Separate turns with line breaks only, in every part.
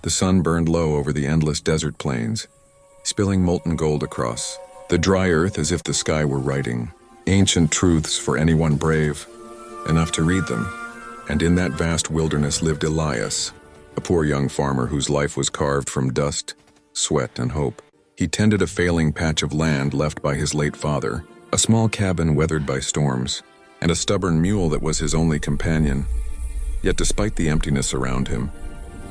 The sun burned low over the endless desert plains, spilling molten gold across the dry earth as if the sky were writing ancient truths for anyone brave enough to read them. And in that vast wilderness lived Elias, a poor young farmer whose life was carved from dust, sweat, and hope. He tended a failing patch of land left by his late father, a small cabin weathered by storms, and a stubborn mule that was his only companion. Yet despite the emptiness around him,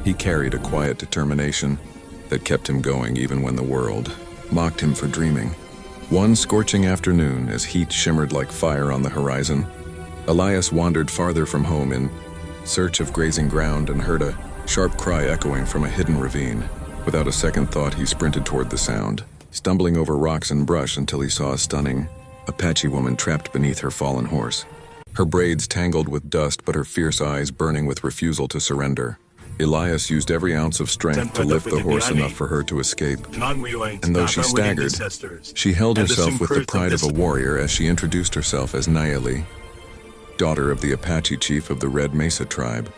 he carried a quiet determination that kept him going even when the world mocked him for dreaming. One scorching afternoon, as heat shimmered like fire on the horizon, Elias wandered farther from home in search of grazing ground and heard a sharp cry echoing from a hidden ravine. Without a second thought, he sprinted toward the sound, stumbling over rocks and brush until he saw a stunning Apache woman trapped beneath her fallen horse. Her braids tangled with dust, but her fierce eyes burning with refusal to surrender. Elias used every ounce of strength to lift the horse enough for her to escape. And though she staggered, she held herself with the pride of a warrior as she introduced herself as Nayeli, daughter of the Apache chief of the Red Mesa tribe.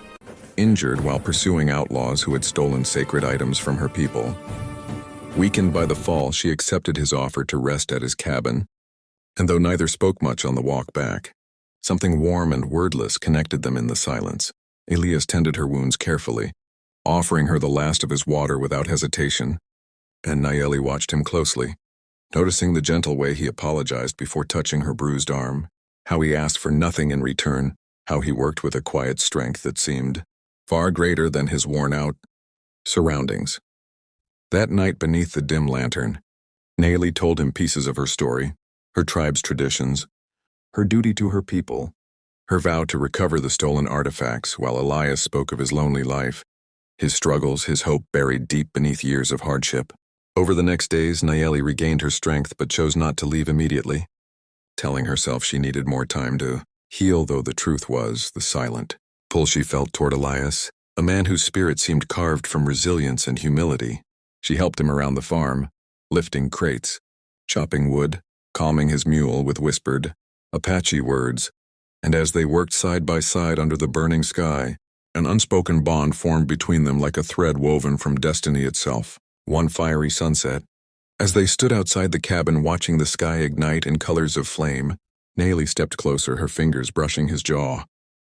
Injured while pursuing outlaws who had stolen sacred items from her people. Weakened by the fall, she accepted his offer to rest at his cabin, and though neither spoke much on the walk back, something warm and wordless connected them in the silence. Elias tended her wounds carefully, offering her the last of his water without hesitation, and Nayeli watched him closely, noticing the gentle way he apologized before touching her bruised arm, how he asked for nothing in return, how he worked with a quiet strength that seemed far greater than his worn-out surroundings. That night beneath the dim lantern, Nayeli told him pieces of her story, her tribe's traditions, her duty to her people, her vow to recover the stolen artifacts, while Elias spoke of his lonely life, his struggles, his hope buried deep beneath years of hardship. Over the next days, Nayeli regained her strength but chose not to leave immediately, telling herself she needed more time to heal, though the truth was the silent pull she felt toward Elias, a man whose spirit seemed carved from resilience and humility. She helped him around the farm, lifting crates, chopping wood, calming his mule with whispered Apache words, and as they worked side by side under the burning sky, an unspoken bond formed between them like a thread woven from destiny itself. One fiery sunset, as they stood outside the cabin watching the sky ignite in colors of flame, Nayeli stepped closer, her fingers brushing his jaw.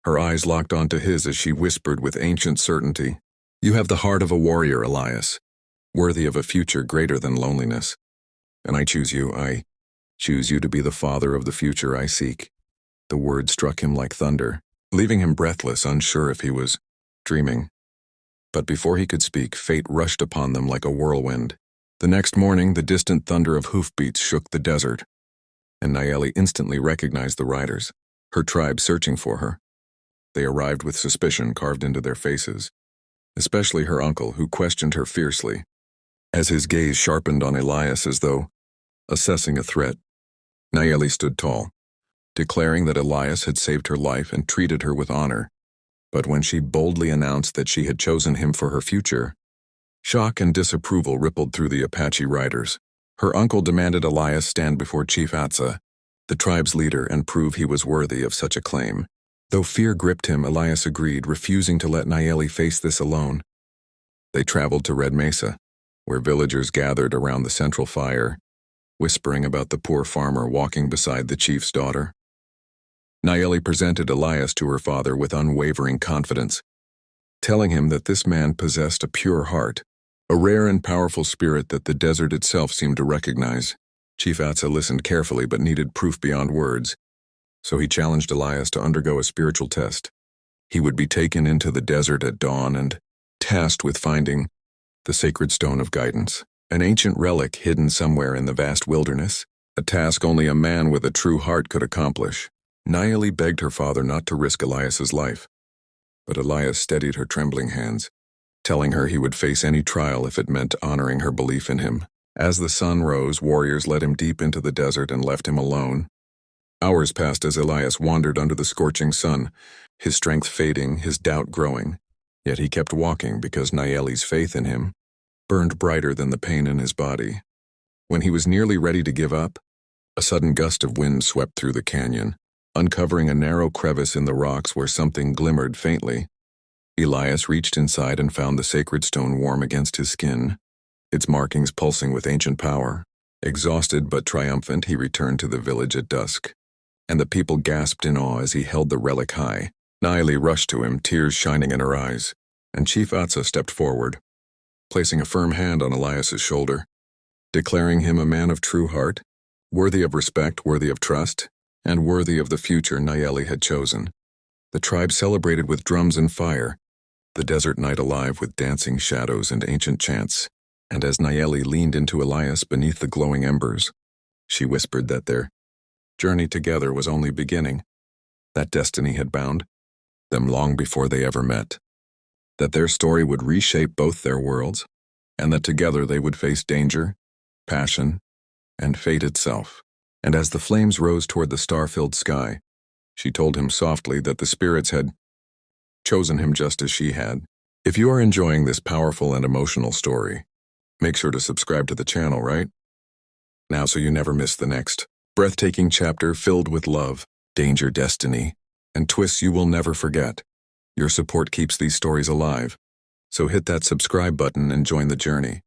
Her eyes locked onto his as she whispered with ancient certainty, "You have the heart of a warrior, Elias, worthy of a future greater than loneliness. And I choose you to be the father of the future I seek." The word struck him like thunder, leaving him breathless, unsure if he was dreaming. But before he could speak, fate rushed upon them like a whirlwind. The next morning, the distant thunder of hoofbeats shook the desert, and Nayeli instantly recognized the riders, her tribe searching for her. They arrived with suspicion carved into their faces, especially her uncle, who questioned her fiercely, as his gaze sharpened on Elias as though assessing a threat. Nayeli stood tall, declaring that Elias had saved her life and treated her with honor. But when she boldly announced that she had chosen him for her future, shock and disapproval rippled through the Apache riders. Her uncle demanded Elias stand before Chief Atza, the tribe's leader, and prove he was worthy of such a claim. Though fear gripped him, Elias agreed, refusing to let Nayeli face this alone. They traveled to Red Mesa, where villagers gathered around the central fire, whispering about the poor farmer walking beside the chief's daughter. Nayeli presented Elias to her father with unwavering confidence, telling him that this man possessed a pure heart, a rare and powerful spirit that the desert itself seemed to recognize. Chief Atza listened carefully but needed proof beyond words, so he challenged Elias to undergo a spiritual test. He would be taken into the desert at dawn and tasked with finding the sacred stone of guidance, an ancient relic hidden somewhere in the vast wilderness, a task only a man with a true heart could accomplish. Nayeli begged her father not to risk Elias's life, but Elias steadied her trembling hands, telling her he would face any trial if it meant honoring her belief in him. As the sun rose, warriors led him deep into the desert and left him alone. Hours passed as Elias wandered under the scorching sun, his strength fading, his doubt growing. Yet he kept walking because Nayeli's faith in him burned brighter than the pain in his body. When he was nearly ready to give up, a sudden gust of wind swept through the canyon, uncovering a narrow crevice in the rocks where something glimmered faintly. Elias reached inside and found the sacred stone warm against his skin, its markings pulsing with ancient power. Exhausted but triumphant, he returned to the village at dusk, and the people gasped in awe as he held the relic high. Naili rushed to him, tears shining in her eyes, and Chief Atsa stepped forward, placing a firm hand on Elias's shoulder, declaring him a man of true heart, worthy of respect, worthy of trust, and worthy of the future Nayeli had chosen. The tribe celebrated with drums and fire, the desert night alive with dancing shadows and ancient chants, and as Nayeli leaned into Elias beneath the glowing embers, she whispered that their journey together was only beginning, that destiny had bound them long before they ever met, that their story would reshape both their worlds, and that together they would face danger, passion, and fate itself. And as the flames rose toward the star-filled sky, she told him softly that the spirits had chosen him just as she had. If you are enjoying this powerful and emotional story, make sure to subscribe to the channel, right? Now so you never miss the next breathtaking chapter filled with love, danger, destiny, and twists you will never forget. Your support keeps these stories alive, so hit that subscribe button and join the journey.